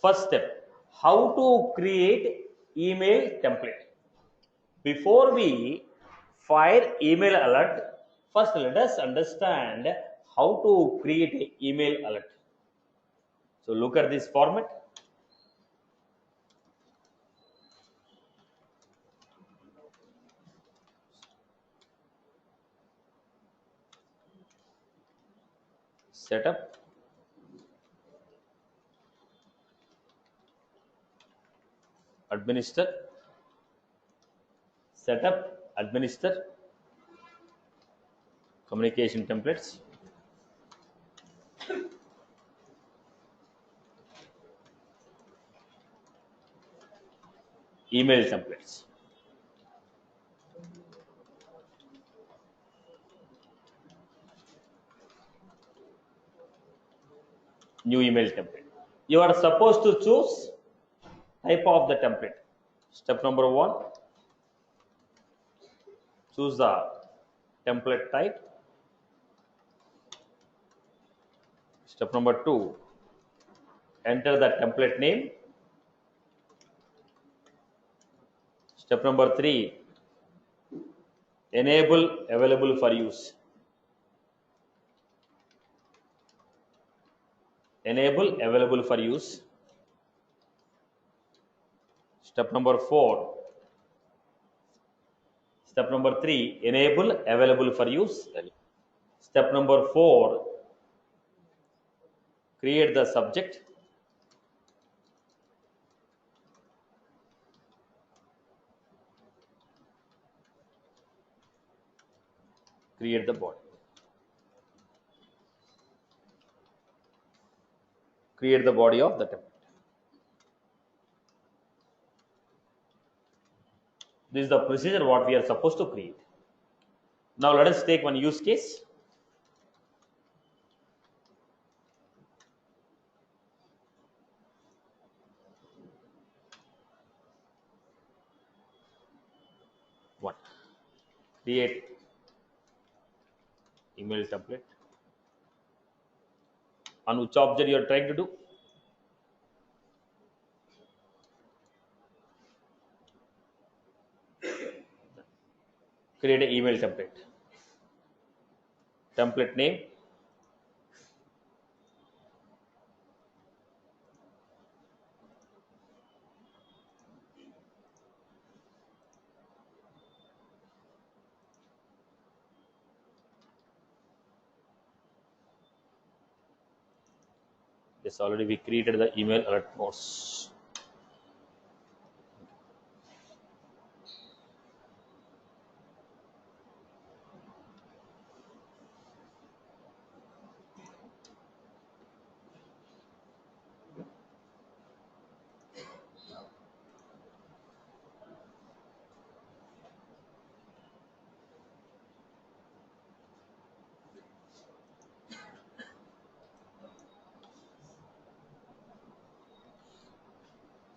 First step, how to create email template. Before we fire email alert, first let us understand how to create an email alert. So look at this format. Setup, administer, setup, administer, communication templates, email templates. New email template. You are supposed to choose type of the template. Step number 1, choose the template type. Step number 2, enter the template name. Step number 3, enable available for use. Enable available for use. Step number 4, step number 3, enable available for use. Step number 4, create the subject. Create the body. Create the body of the template. This is the procedure what we are supposed to create. Now let us take one use case. One, create email template. On which object you are trying to do? Create an email template. Template name. Yes, already we created the email alert nodes.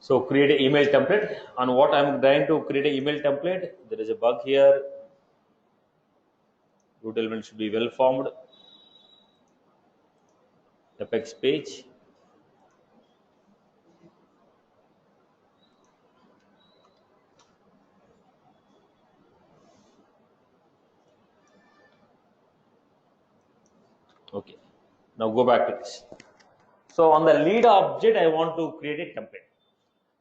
So create an email template. On what I am trying to create an email template, there is a bug here. Root element should be well formed. Apex page. Okay. Now go back to this. So on the lead object, I want to create a template.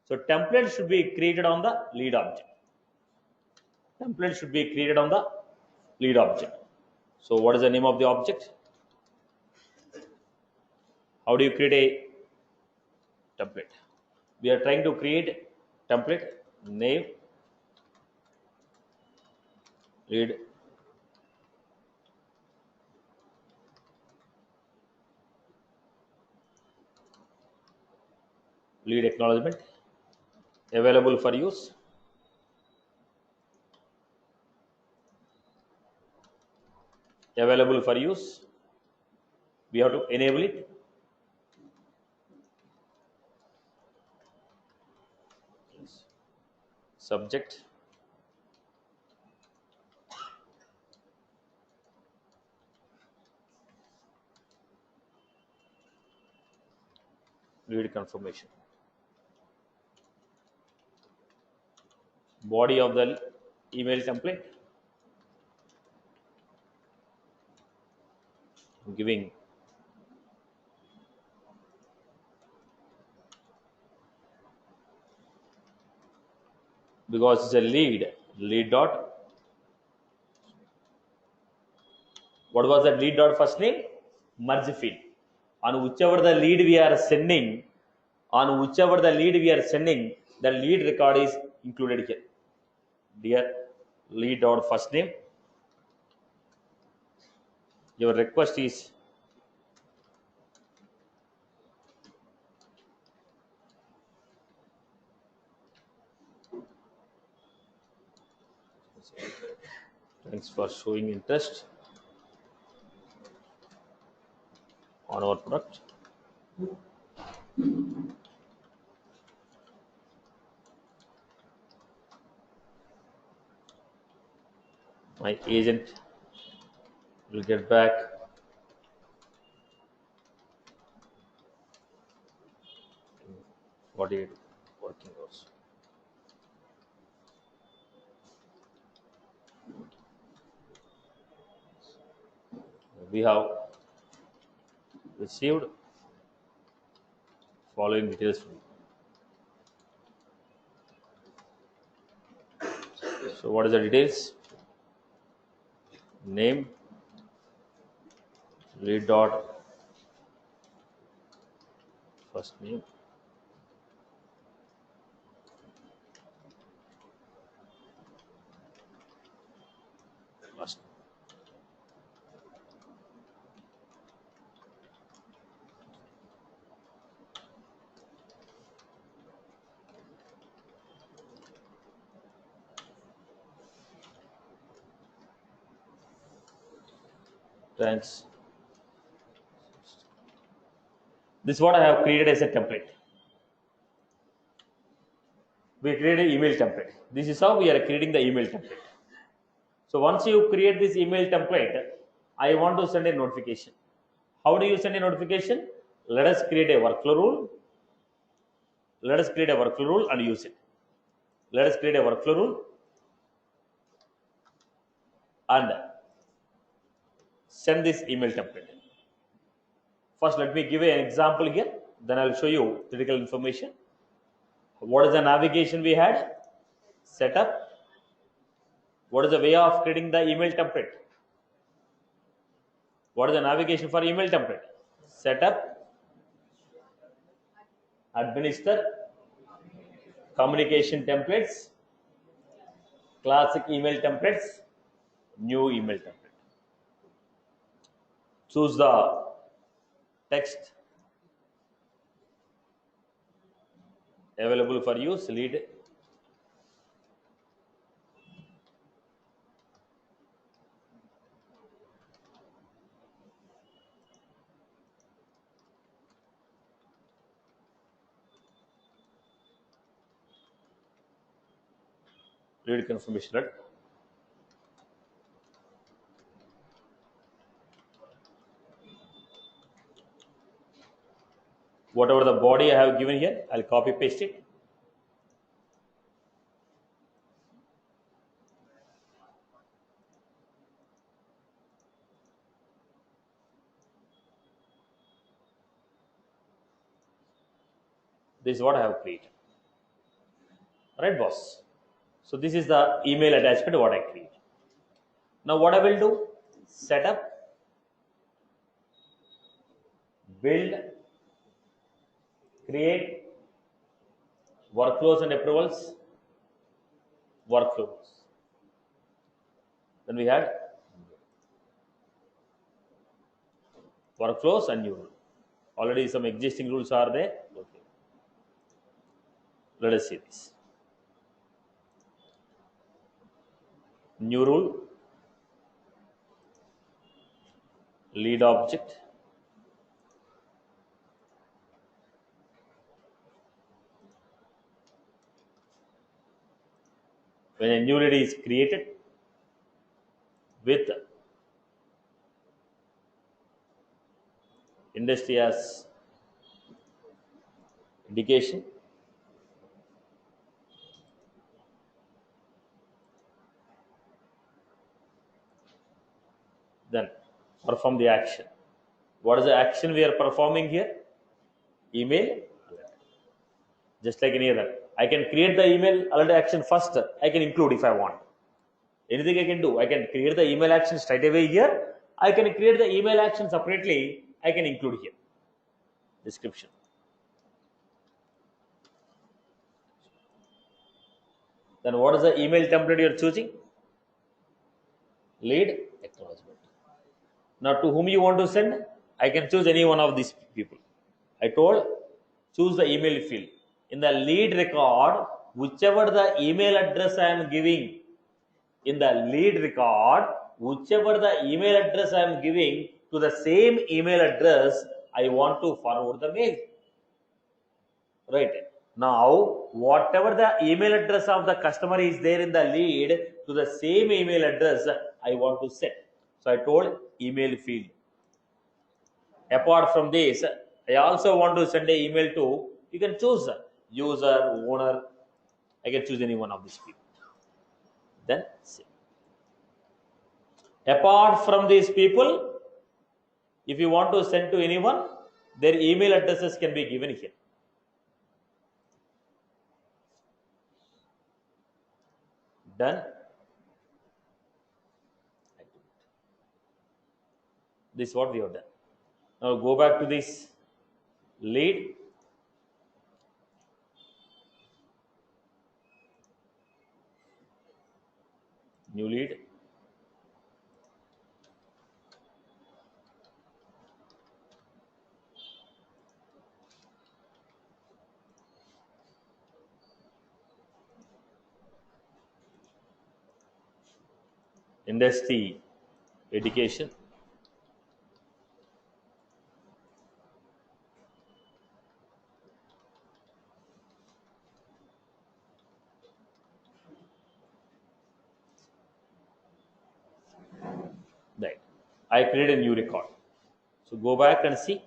So template should be created on the lead object. Template should be created on the lead object. So what is the name of the object? How do you create a template? We are trying to create template name lead lead acknowledgement available for use. Available for use. We have to enable it. Subject. Lead confirmation. body of the email template. I'm giving because it's a lead dot. What was that lead dot first name? Merge field. On whichever the lead we are sending, the lead record is included here. Dear lead dot first name, your request is thanks for showing interest on our product. My agent will get back. What are you working hours? We have received following details from you. So what is the details? Name, lead dot first name, last name. Thanks. This is what I have created as a template. We created an email template. This is how we are creating the email template. So once you create this email template, I want to send a notification. How do you send a notification? Let us create a workflow rule. Let us create a workflow rule and use it. Let us create a workflow rule and send this email template. First, let me give you an example here. Then I'll show you critical information. What is the navigation we had? Setup. What is the way of creating the email template? What is the navigation for email template? Setup, administer, communication templates, classic email templates, new email template. Choose the text available for use, lead. Lead confirmation letter. Whatever the body I have given here, I'll copy paste it. This is what I have created. Right, boss? So this is the email attachment what I create. Now what I will do? Set up, build, create workflows and approvals, workflows. Then we had workflows and new rule. Already some existing rules are there. Okay. Let us see this. New rule, lead object, when a new lead is created with industry as indication, Perform the action. What is the action we are performing here? Email alert. Just like any other. I can create the email alert action first. I can include if I want. Anything I can do. I can create the email action straight away here. I can create the email action separately. I can include here. Description. Then what is the email template you are choosing? Lead acknowledgement. Now to whom you want to send? I can choose any one of these people. I told choose the email field. In the lead record, whichever the email address I am giving, in the lead record, whichever the email address I am giving, to the same email address, I want to forward the mail. Right. Now, whatever the email address of the customer is there in the lead, to the same email address I want to set. So I told email field. Apart from this, I also want to send an email to, you can choose user, owner. I can choose any one of these people. Then save. Apart from these people, if you want to send to anyone, their email addresses can be given here. Done. This is what we have done. Now go back to this lead. New lead. Industry education. Right. I create a new record. So go back and see.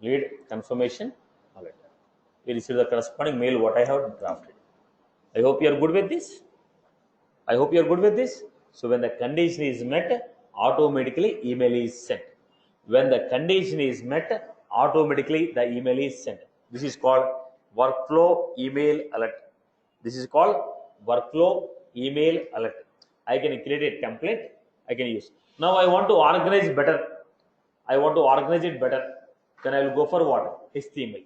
Lead confirmation alert. We receive the corresponding mail what I have drafted. I hope you are good with this. I hope you are good with this. So when the condition is met, automatically email is sent. When the condition is met, automatically the email is sent. This is called workflow email alert. This is called workflow email alert. I can create a template. I can use. Now I want to organize better. I want to organize it better. Then I will go for what? HTML.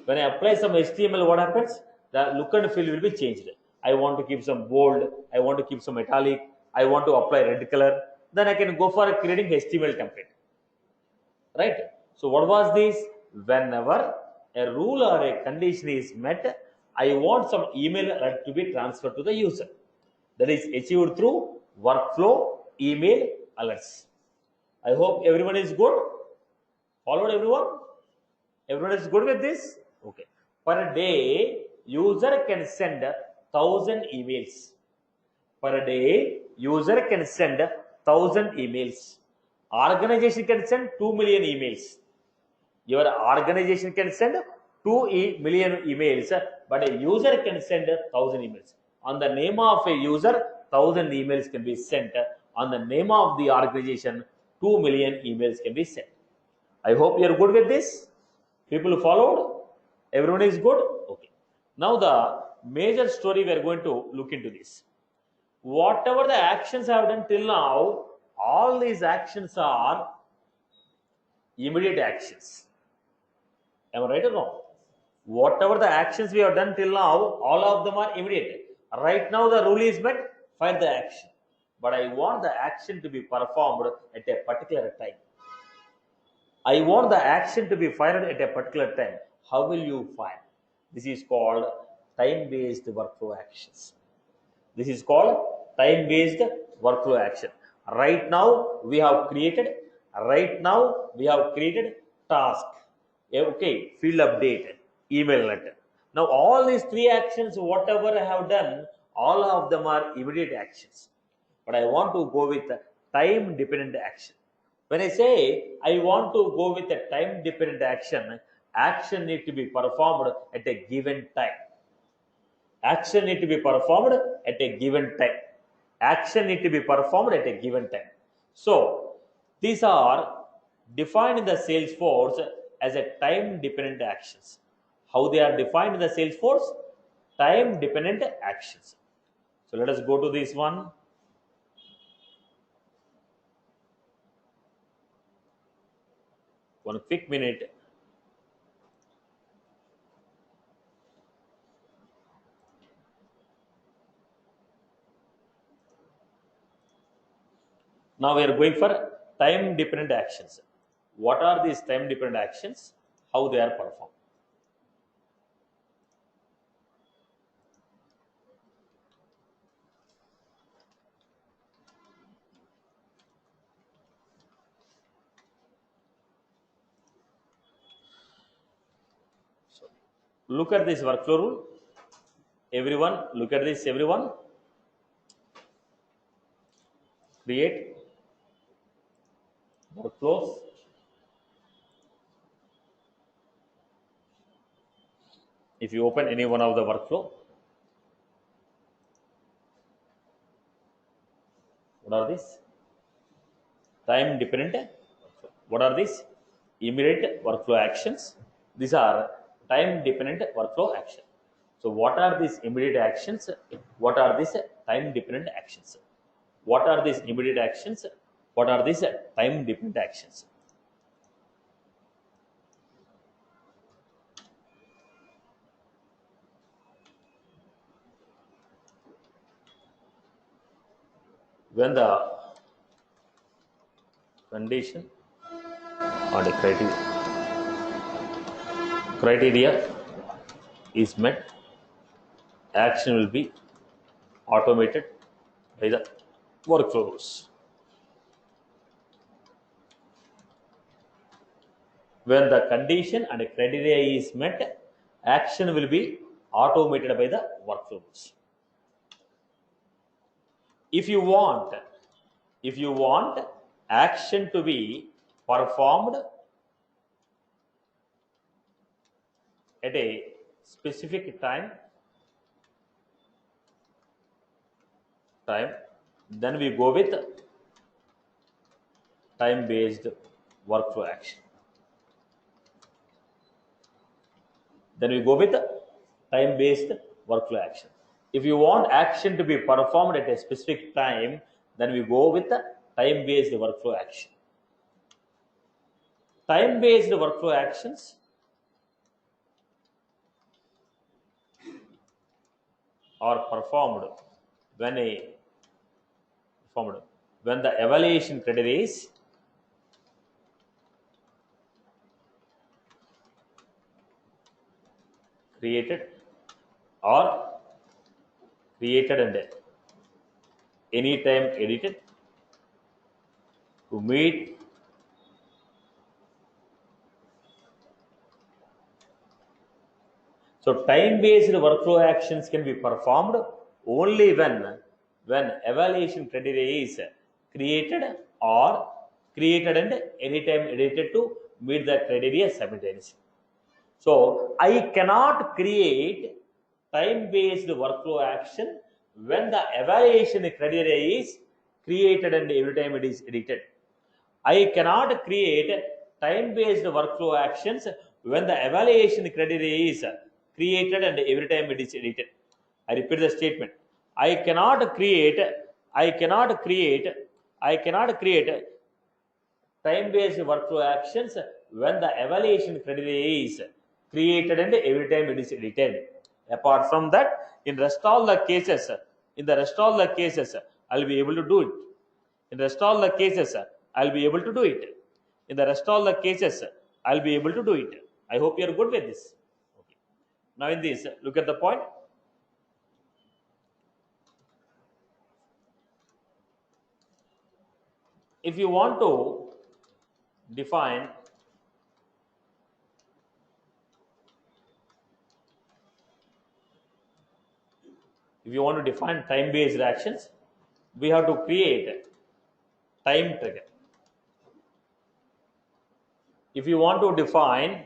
When I apply some HTML, what happens? The look and feel will be changed. I want to keep some bold. I want to keep some italic. I want to apply red color. Then I can go for creating HTML template. Right? So what was this? Whenever a rule or a condition is met, I want some email alert to be transferred to the user. That is achieved through workflow email alerts. I hope everyone is good. Followed everyone? Everyone is good with this? Okay. Per day, user can send 1,000 emails. Per day, user can send 1,000 emails. Organization can send 2 million emails. Your organization can send 2 million emails, but a user can send 1,000 emails. On the name of a user, 1,000 emails can be sent. On the name of the organization, 2 million emails can be sent. I hope you are good with this. People followed? Everyone is good? Okay. Now the major story we are going to look into this. Whatever the actions I have done till now, all these actions are immediate actions. Am I right or wrong? Whatever the actions we have done till now, all of them are immediate. Right now the rule is met, fire the action. But I want the action to be performed at a particular time. I want the action to be fired at a particular time. How will you fire? This is called time-based workflow actions. This is called time-based workflow action. Right now we have created task. Okay, field update, email letter. Now all these three actions, whatever I have done, all of them are immediate actions. But I want to go with time-dependent action. When I say I want to go with a time dependent action, action need to be performed at a given time. Action need to be performed at a given time. Action need to be performed at a given time. So these are defined in the Salesforce as a time dependent actions. How they are defined in the Salesforce? Time dependent actions. So let us go to this one. One quick minute. Now we are going for time dependent actions. What are these time dependent actions? How they are performed? So look at this workflow rule. Everyone, look at this, everyone. Create workflows. If you open any one of the workflow, what are these? Time dependent. What are these? Immediate workflow actions. These are time dependent workflow actions. So what are these immediate actions? What are these time dependent actions? What are these immediate actions? What are these time dependent actions? When the condition or the criteria is met, action will be automated by the workflows. When the condition and criteria is met, action will be automated by the workflows. If you want action to be performed at a specific time, then we go with time based workflow action. Then we go with time based workflow action. If you want action to be performed at a specific time, then we go with the time based workflow action. Time based workflow actions are performed when the evaluation criteria is created and anytime edited to meet so time based workflow actions can be performed only when evaluation criteria is created and anytime edited to meet the criteria simultaneously. So I cannot create time based workflow action when the evaluation criteria is created and every time it is edited. I cannot create time based workflow actions when the evaluation criteria is created and every time it is edited. I repeat the statement. I cannot create time based workflow actions when the evaluation criteria is created and every time it is edited. Apart from that, in the rest all the cases I'll be able to do it. In the rest all the cases I'll be able to do it. In the rest all the cases I'll be able to do it. I hope you are good with this. Okay. Now in this, look at the point. If you want to define time based actions, we have to create time trigger. if you want to define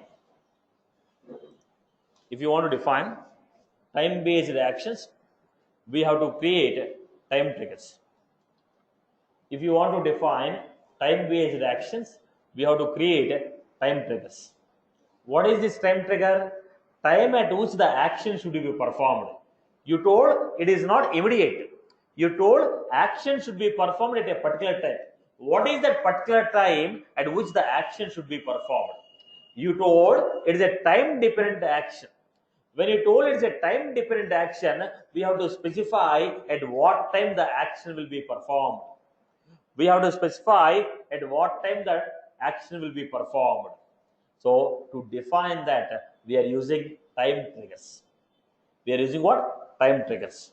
time based actions, we have to create time triggers. If you want to define time based actions, we have to create time triggers. What is this time trigger? Time at which the action should be performed. You told it is not immediate. You told action should be performed at a particular time. What is that particular time at which the action should be performed? You told it is a time dependent action. When you told it's a time dependent action, we have to specify at what time the action will be performed. We have to specify at what time the action will be performed. So to define that, we are using time triggers. We are using what? Time triggers.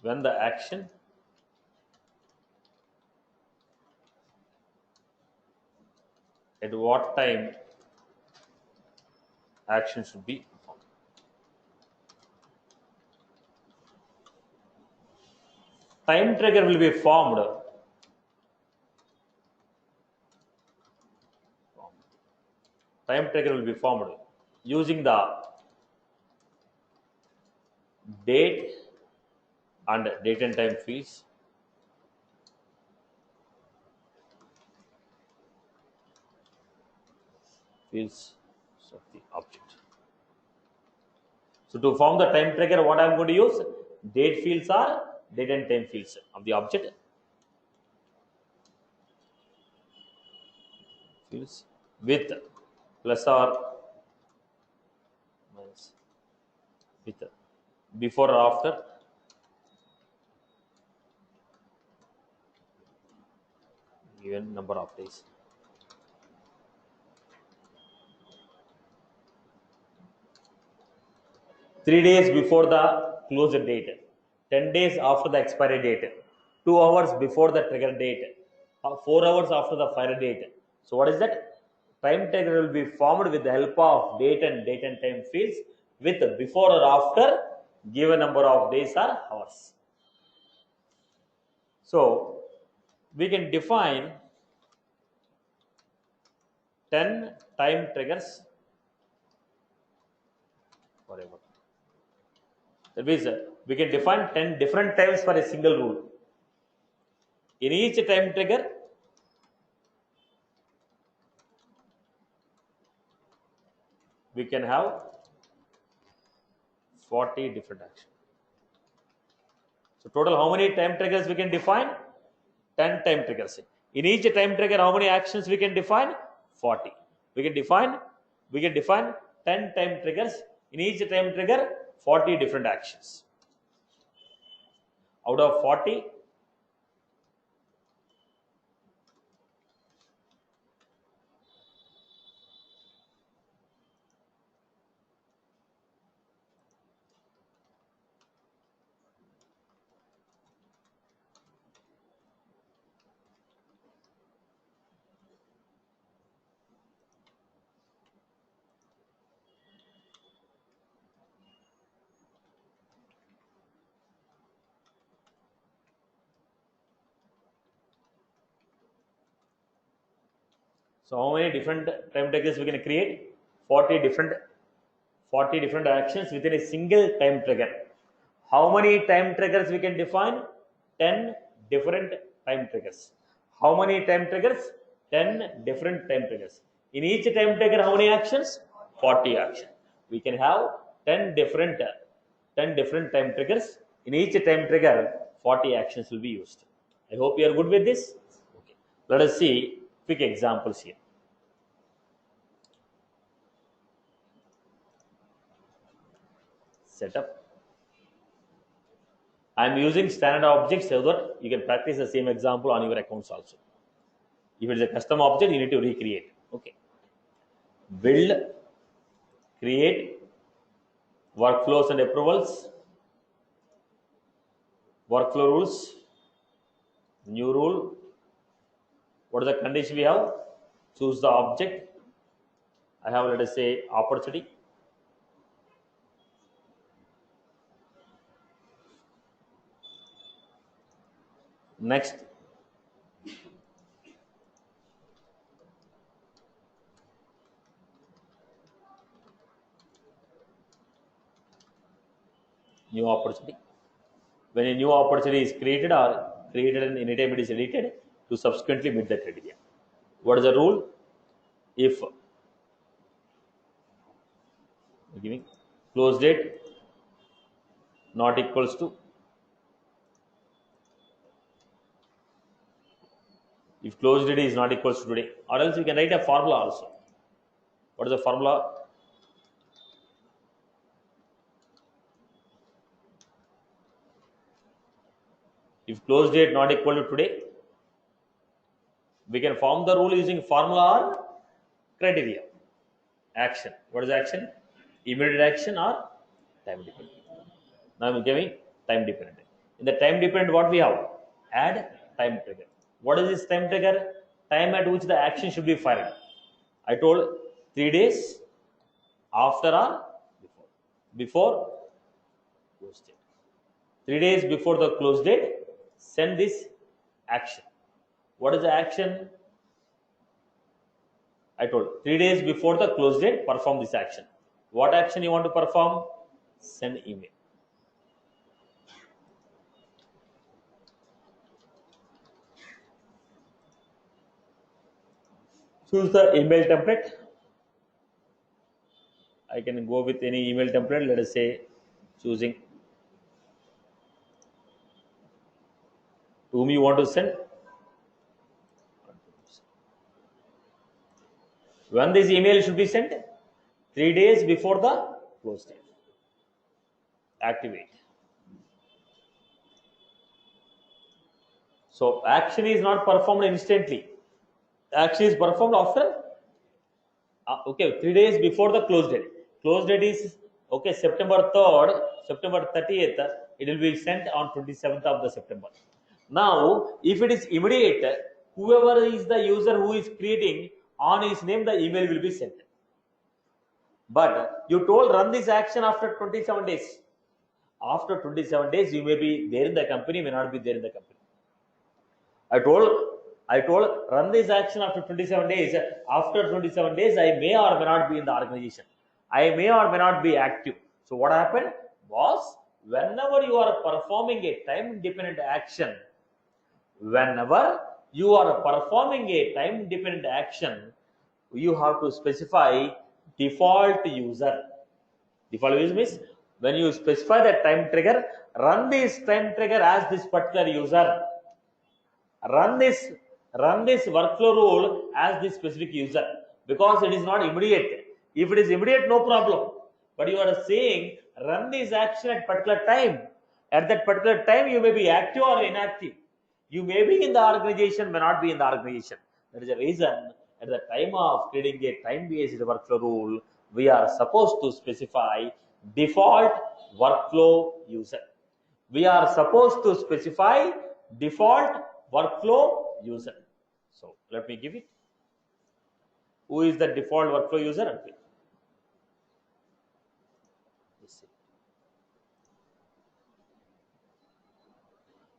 When the action at what time action should be performed. Time trigger will be formed using the date and date and time fields of the object. So to form the time trigger, what I am going to use? Date fields are date and time fields of the object. Fields with plus or minus with before or after given number of days. Three days before the closure date, 10 days after the expiry date, 2 hours before the trigger date, 4 hours after the fire date. So what is that? Time trigger will be formed with the help of date and time fields with before or after given number of days or hours. So we can define 10 time triggers forever. That means we can define 10 different times for a single rule. In each time trigger, we can have 40 different actions. So total how many time triggers we can define? 10 time triggers. In each time trigger, how many actions we can define? 40. We can define 10 time triggers. In each time trigger, 40 different actions. Out of 40, so how many different time triggers we can create? 40 different actions within a single time trigger. How many time triggers we can define? 10 different time triggers. How many time triggers? 10 different time triggers. In each time trigger, how many actions? 40 actions. We can have 10 different time triggers. In each time trigger, 40 actions will be used. I hope you are good with this. Okay. Let us see quick examples here. Setup. I am using standard objects so that you can practice the same example on your accounts also. If it is a custom object, you need to recreate. Okay. Build, create, workflows and approvals, workflow rules, new rule. What is the condition we have? Choose the object. I have, let us say, opportunity. Next, new opportunity. When a new opportunity is created or created and anytime it is edited to subsequently meet the criteria. What is the rule? If giving close date not equals to, if close date is not equals to today, or else we can write a formula also. What is the formula? If close date not equal to today, we can form the rule using formula or criteria. Action. What is action? Immediate action or time dependent. Now I'm giving time dependent. In the time dependent, what we have? Add time trigger. What is this time trigger? Time at which the action should be fired. I told 3 days after or before. Before close date. 3 days before the close date, send this action. What is the action? I told 3 days before the close date, perform this action. What action you want to perform? Send email. Choose the email template. I can go with any email template. Let us say choosing to whom you want to send. When this email should be sent? 3 days before the close date. Activate. So action is not performed instantly. Action is performed after. Okay, 3 days before the close date. Close date is okay September 3rd, September 30th. It will be sent on 27th of the September. Now, if it is immediate, whoever is the user who is creating, on his name the email will be sent. But you told run this action after 27 days. After 27 days, you may be there in the company, may not be there in the company. I told run this action after 27 days. After 27 days, I may or may not be in the organization. I may or may not be active. So what happened was, whenever you are performing a time dependent action, whenever you are performing a time dependent action, you have to specify default user. Default user means when you specify the time trigger, run this time trigger as this particular user. Run this workflow rule as this specific user, because it is not immediate. If it is immediate, no problem. But you are saying run this action at particular time. At that particular time, you may be active or inactive. You may be in the organization, may not be in the organization. That is the reason at the time of creating a time-based workflow rule, we are supposed to specify default workflow user. We are supposed to specify default workflow user. So let me give it. Who is the default workflow user?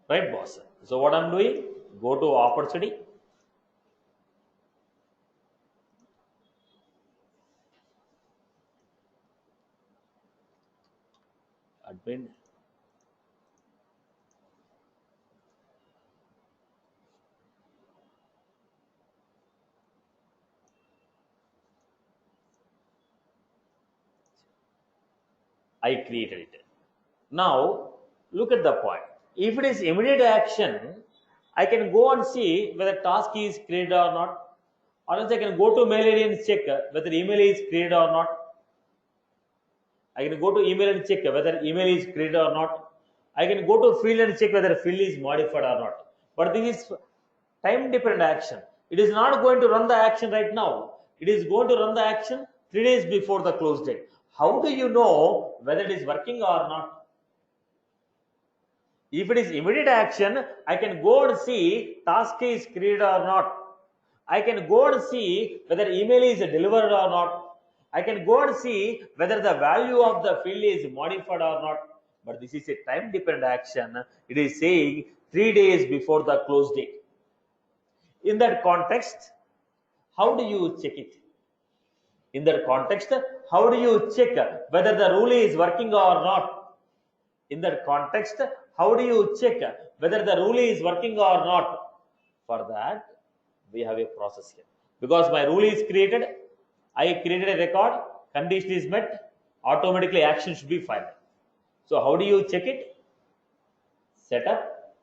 Right, boss? So what I'm doing? Go to opportunity. Admin. I created it. Now look at the point. If it is immediate action, I can go and see whether task is created or not. Or else I can go to mail ID and check whether email is created or not. I can go to email and check whether email is created or not. I can go to field and check whether field is modified or not. But this is time dependent action. It is not going to run the action right now. It is going to run the action 3 days before the close date. How do you know whether it is working or not? If it is immediate action, I can go and see task is created or not. I can go and see whether email is delivered or not. I can go and see whether the value of the field is modified or not. But this is a time dependent action. It is saying 3 days before the close date. In that context, how do you check it? In that context, how do you check whether the rule is working or not? In that context, how do you check whether the rule is working or not? For that, we have a process here. Because my rule is created, I created a record, condition is met, automatically action should be filed. So how do you check it? Setup,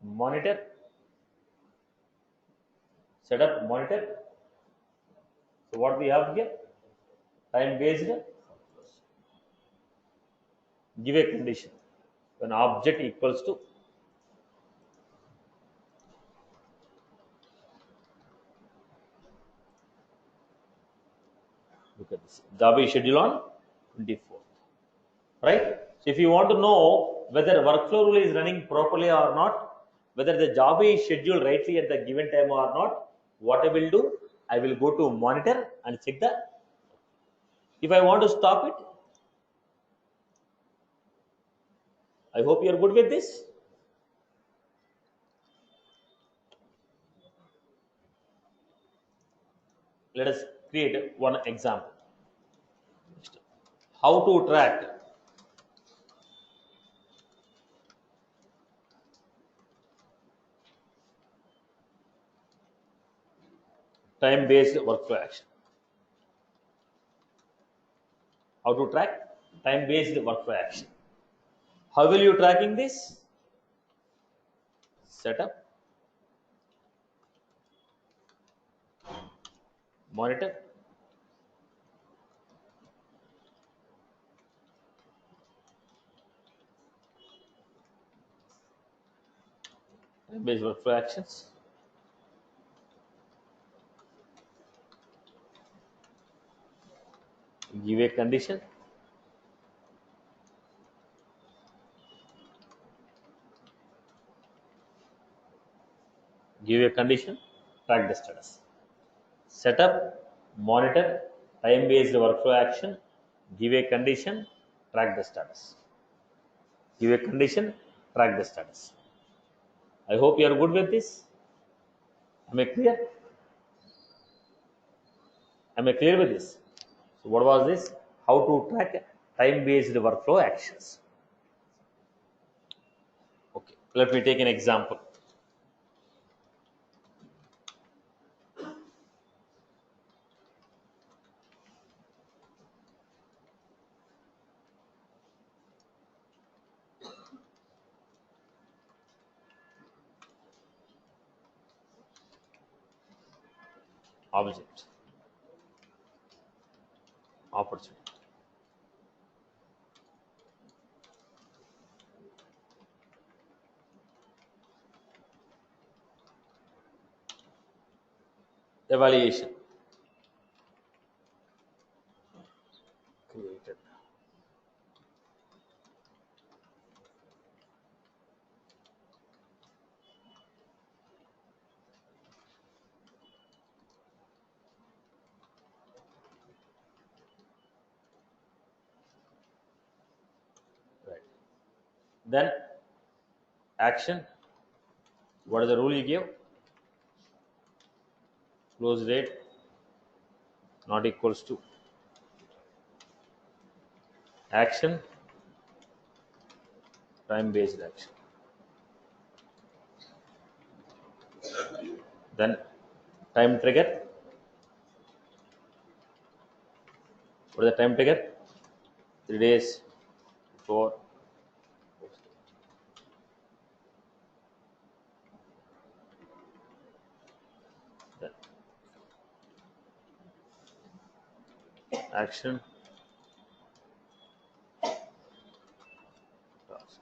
monitor, setup, monitor. So what we have here? Time based, give a condition. When object equals to look at this. Job is scheduled on 24th. Right? So if you want to know whether workflow rule is running properly or not, whether the job is scheduled rightly at the given time or not, what I will do, I will go to monitor and check the. If I want to stop it, I hope you are good with this. Let us create one example. How to track time-based workflow action. How to track time-based workflow action. How will you tracking this? Setup, monitor, time-based workflow actions. Give a condition. Give a condition, track the status. Setup, monitor, time-based workflow action, give a condition, track the status. Give a condition, track the status. I hope you are good with this. Am I clear? Am I clear with this? So what was this? How to track time-based workflow actions. Okay, let me take an example. Object, opportunity. Evaluation. Created. Right. Then action. What is the rule you give? Close date not equals to action, time-based action. Then time trigger. What is the time trigger? 3 days before. Then action, task.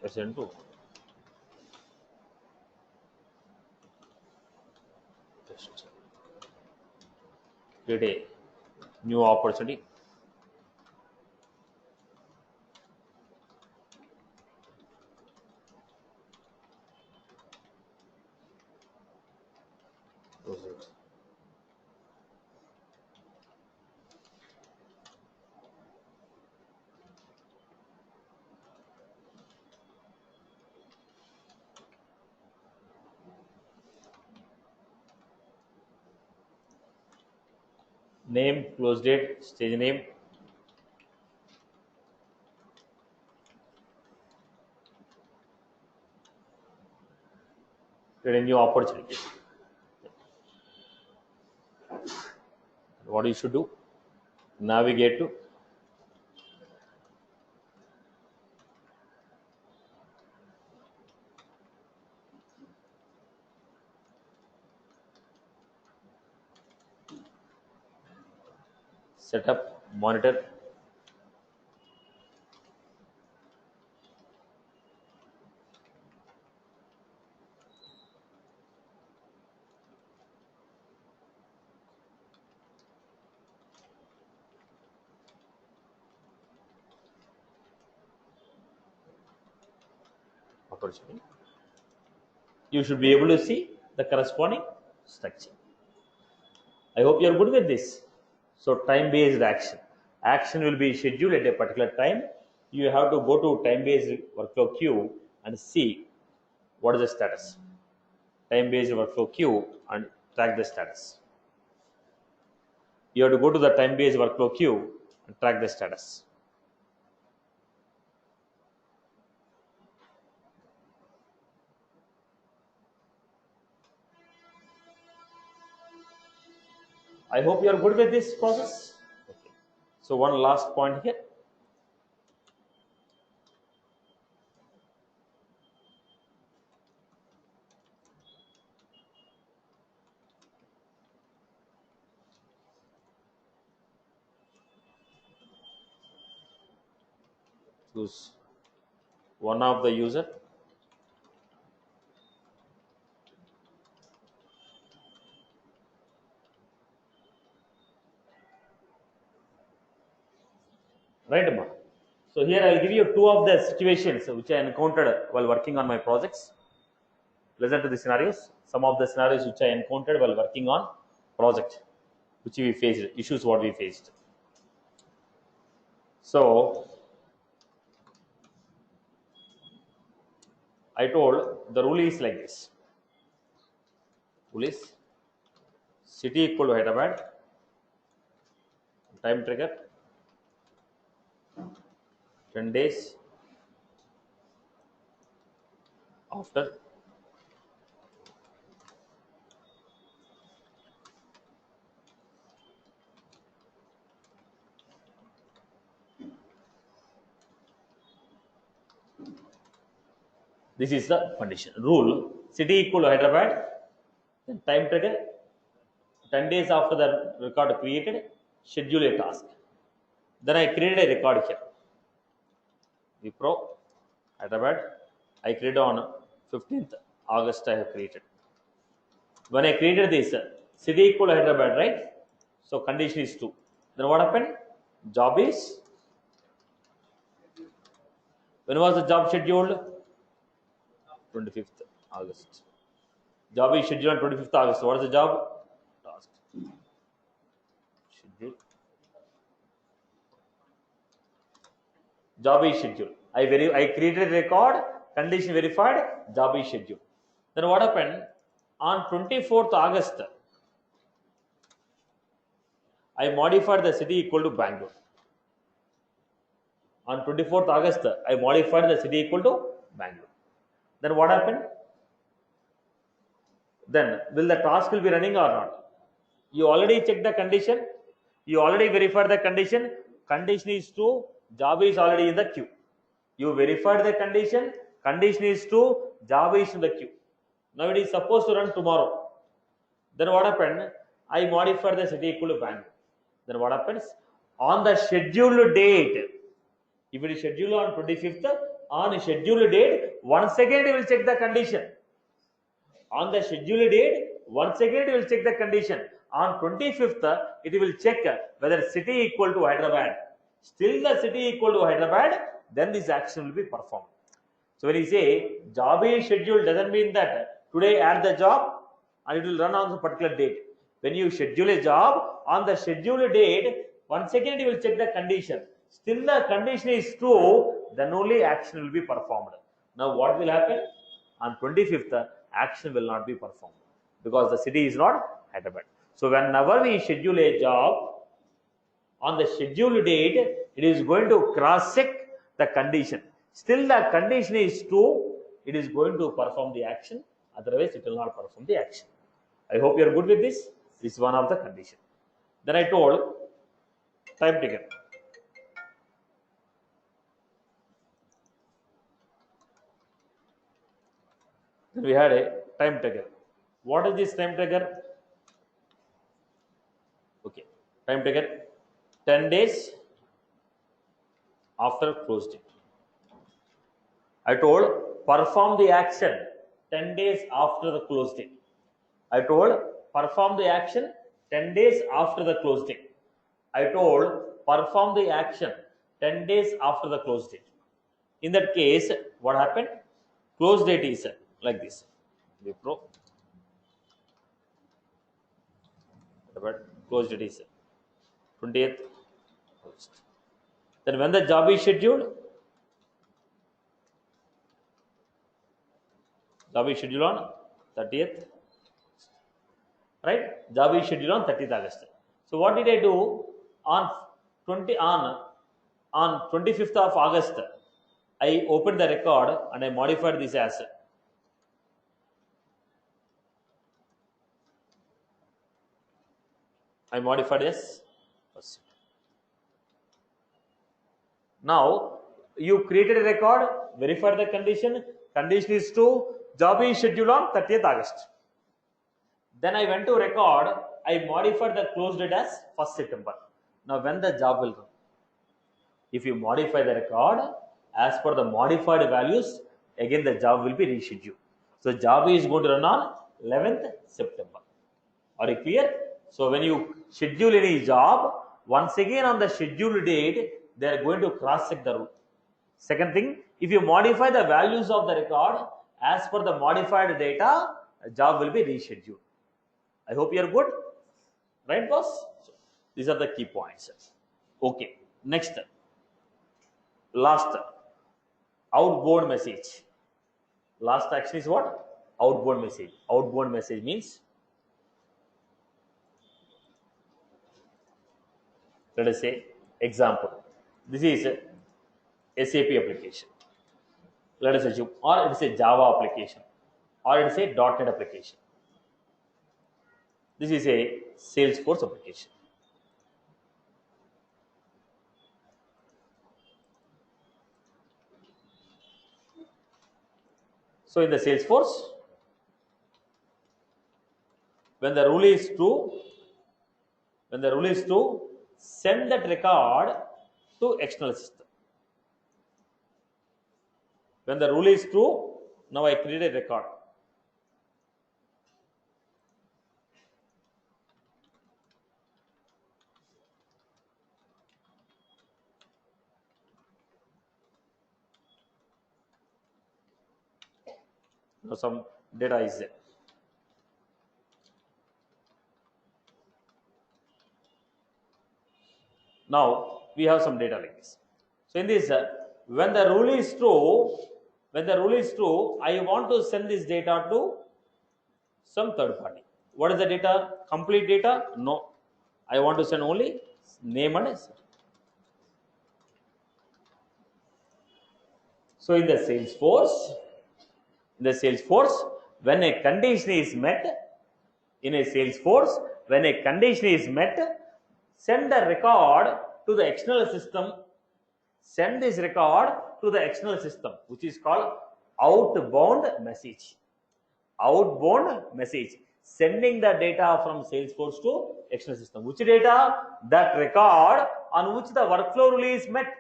SN2. Just create a new opportunity. Close it. name, close date, stage name, create a new opportunity. What you should do? Navigate to setup, monitor. Opportunity. You should be able to see the corresponding structure. I hope you are good with this. So time-based action. Action will be scheduled at a particular time. You have to go to time-based workflow queue and see what is the status. Time-based workflow queue and track the status. You have to go to the time-based workflow queue and track the status. I hope you are good with this process. Okay. So one last point here. Choose one of the user. Right, Amma? So here I will give you two of the situations which I encountered while working on my projects. Listen to the scenarios. Some of the scenarios which I encountered while working on project, which we faced, issues what we faced. So I told the rule is like this. Rule is city equal to Hyderabad, time trigger 10 days after this is the condition. Rule city equal to Hyderabad, then time trigger 10 days after the record created, schedule a task. Then I created a record here. Wipro Hyderabad. I created on 15th August. I have created. When I created this, city equal to Hyderabad, right? So condition is 2. Then what happened? Job is. When was the job scheduled? 25th August. Job is scheduled on 25th August. What is the job? Task. Schedule. Job is scheduled. I created a record, condition verified, job is scheduled. Then what happened? On 24th August, I modified the city equal to Bangalore. On 24th August, I modified the city equal to Bangalore. Then what happened? Then will the task will be running or not? You already checked the condition. You already verified the condition. Condition is true. Job is already in the queue. You verified the condition. Condition is true. Job is in the queue. Now it is supposed to run tomorrow. Then what happened? I modified the city equal to Bangalore. Then what happens? On the scheduled date, if it is scheduled on 25th, on scheduled date, once again it will check the condition. On the scheduled date, once again it will check the condition. On 25th, it will check whether city equal to Hyderabad. Still the city equal to Hyderabad, then this action will be performed. So when you say job is scheduled, doesn't mean that today add the job and it will run on the particular date. When you schedule a job, on the scheduled date, once again it will check the condition. Still the condition is true, then only action will be performed. Now what will happen? On 25th, action will not be performed because the city is not Hyderabad. So whenever we schedule a job, On the scheduled date, it is going to cross check the condition. Still the condition is true, it is going to perform the action. Otherwise, it will not perform the action. I hope you are good with this. This is one of the condition. Then I told time taken. Then we had a time taken. What is this time taker? Okay, time taken 10 days after close date. I told perform the action 10 days after the close date. I told perform the action 10 days after the close date. I told perform the action 10 days after the close date. In that case, what happened? Close date is like this. Wipro. But close date is 20th. Then when the job is scheduled, job is scheduled on 30th. Right? Job is scheduled on 30th August. So what did I do on 25th of August? I opened the record and I modified this as first. Now you created a record, verified the condition. Condition is true. Job is scheduled on 30th August. Then I went to record. I modified the close date as 1st September. Now when the job will run? If you modify the record as per the modified values, again the job will be rescheduled. So job is going to run on 11th September. Are you clear? So when you schedule any job, once again on the scheduled date, they are going to cross check the rule. Second thing, if you modify the values of the record as per the modified data, a job will be rescheduled. I hope you are good, right, boss? So these are the key points. Okay, next, last, outbound message. Last action is what? Outbound message. Outbound message means, let us say, example. This is a SAP application. Let us assume, or it is a Java application, or it is a .NET application. This is a Salesforce application. So in the Salesforce, when the rule is true, send that record to external system. When the rule is true, now I create a record. Now some data is there. Now we have some data like this. So in this, when the rule is true, I want to send this data to some third party. What is the data? Complete data? No. I want to send only name and answer. So in the Salesforce, when a condition is met, send the record to the external system. Send this record to the external system, which is called outbound message. Outbound message. Sending the data from Salesforce to external system. Which data? That record on which the workflow rule is met.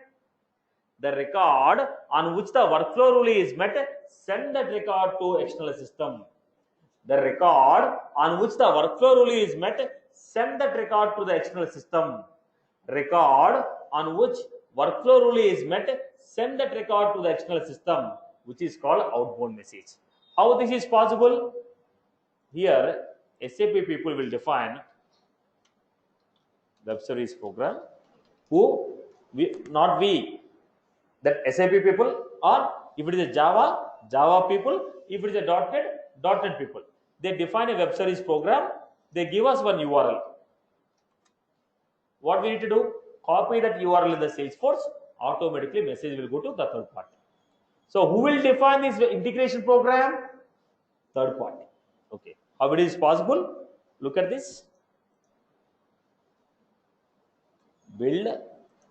The record on which the workflow rule is met, send that record to external system. The record on which the workflow rule is met, send that record to the external system. Record on which workflow rule is met, send that record to the external system, which is called outbound message. How this is possible? Here, SAP people will define web service program. Not we. That SAP people, or if it is a Java people, if it is a .NET people. They define a web service program, they give us one URL. What we need to do? copy that URL in the Salesforce, automatically message will go to the third party. So who will define this integration program? Third party. Okay. How it is possible? Look at this. Build,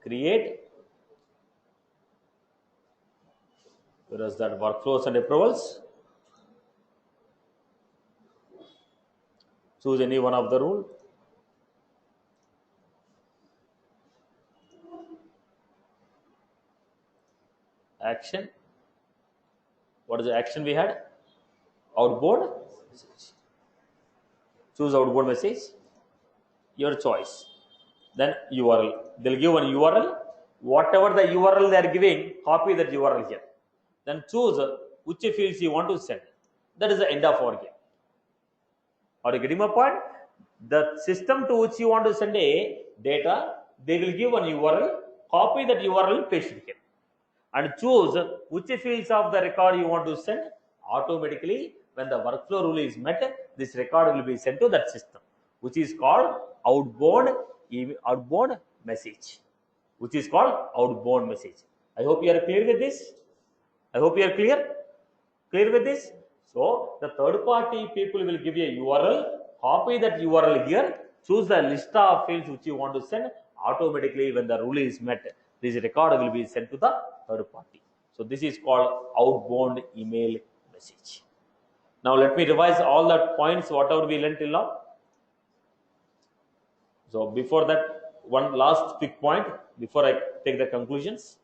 create. Where is that? Workflows and approvals. Choose any one of the rule. Action. What is the action we had? Outbound message. Choose outbound message. Your choice. Then URL. They'll give one URL. Whatever the URL they are giving, copy that URL here. Then choose which fields you want to send. That is the end of our game. Are you getting my point? The system to which you want to send a data, they will give one URL. Copy that URL, paste it here. And choose which fields of the record you want to send. Automatically, when the workflow rule is met, this record will be sent to that system, which is called outbound message. Which is called outbound message. I hope you are clear with this. I hope you are clear with this. So the third party people will give you a URL. Copy that URL here. Choose the list of fields which you want to send. Automatically, when the rule is met, this record will be sent to the third party. So this is called outbound email message. Now let me revise all the points whatever we learned till now. So before that, one last quick point before I take the conclusions.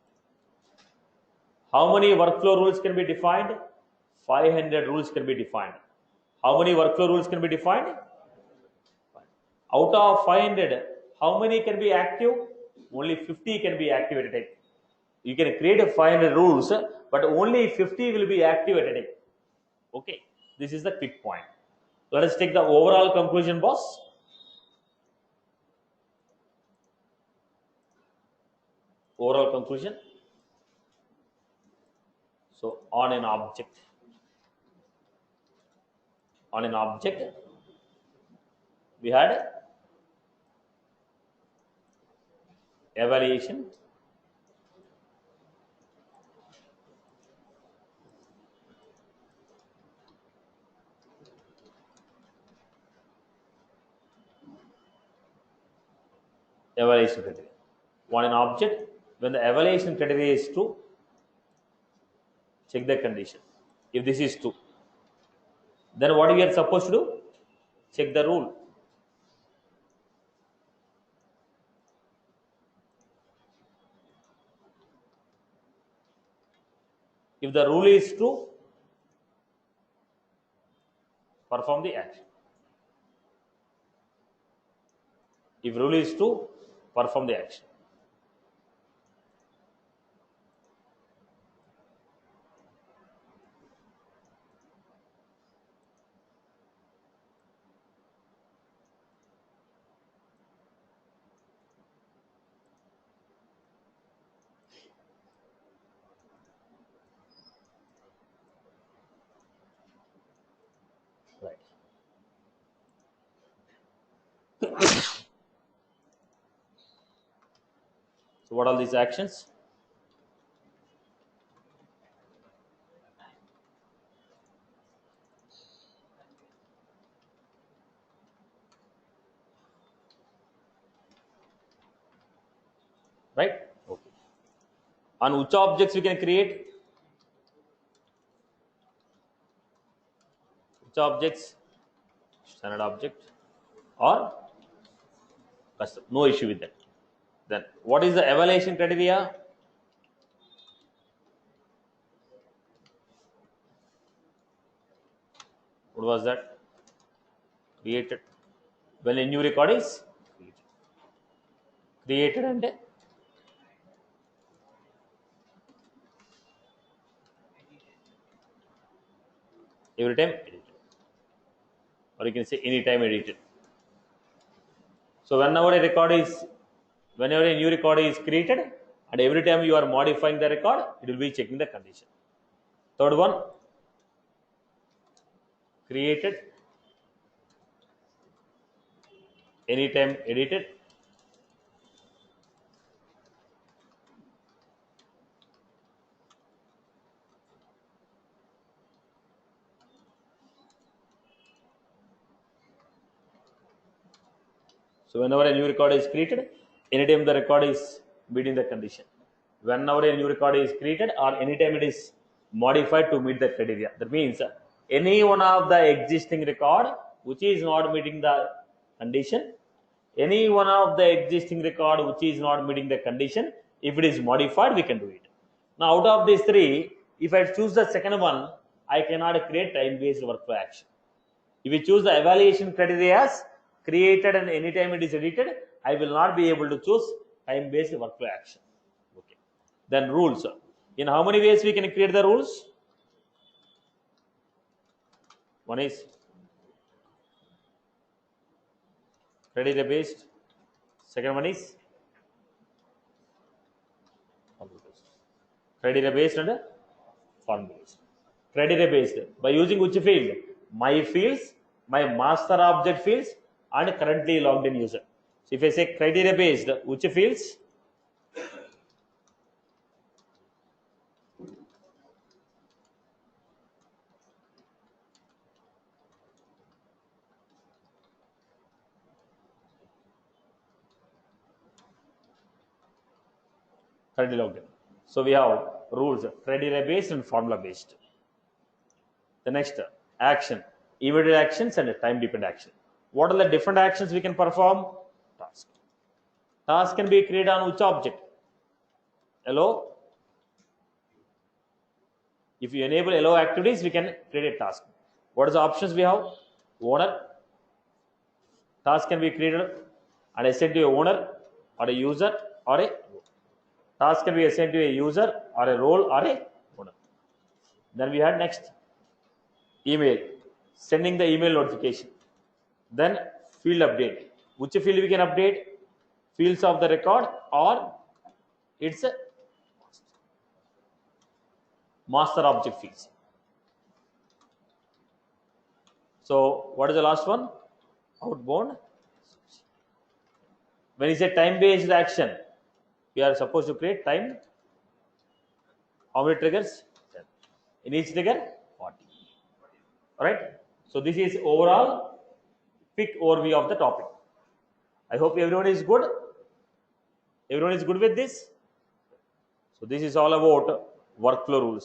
How many workflow rules can be defined? 500 rules can be defined. How many workflow rules can be defined? Out of 500, how many can be active? Only 50 can be activated. You can create a 500 rules, but only 50 will be activated. Okay, this is the quick point. Let us take the overall conclusion, boss. Overall conclusion. So on an object, we had evaluation, criteria. On an object, when the evaluation criteria is true, check the condition. If this is true, then what we are supposed to do? Check the rule. If the rule is true, perform the action. If rule is true, perform the action. Right. So what are these actions? Right? Okay. On which objects we can create? Which objects? Standard object or custom. No issue with that. Then what is the evaluation criteria? What was that? Created. When a new record is created and every time edited, or you can say anytime edited. So whenever a new record is created, and every time you are modifying the record, it will be checking the condition. Third one, created, anytime edited, So whenever a new record is created, anytime the record is meeting the condition. Whenever a new record is created or anytime it is modified to meet the criteria. That means any one of the existing record which is not meeting the condition, any one of the existing record which is not meeting the condition, if it is modified, we can do it. Now out of these three, if I choose the second one, I cannot create time-based workflow action. If you choose the evaluation criteria as created and anytime it is edited, I will not be able to choose time-based workflow action. Okay. Then rules. In how many ways we can create the rules? One is criteria based. Second one is criteria based and form based. Criteria based by using which field? My fields, my master object fields, and currently logged in user. So if I say criteria based, which fields? Currently logged in. So we have rules, criteria based and formula based. The next action, evaded actions and time dependent action. What are the different actions we can perform? Task. Task can be created on which object? Hello. If you enable allow activities, we can create a task. What is the options we have? Owner. Task can be created and assigned to a owner or a user or a role. Task can be assigned to a user or a role or a owner. Then we had next email, sending the email notification. Then field update. Which field we can update? Fields of the record or it's a master object fields. So what is the last one? Outbound. When you say time based action, we are supposed to create time. How many triggers? 10. In each trigger 40. Alright. So this is overall quick overview of the topic. I hope everyone is good. Everyone is good with this. So this is all about workflow rules.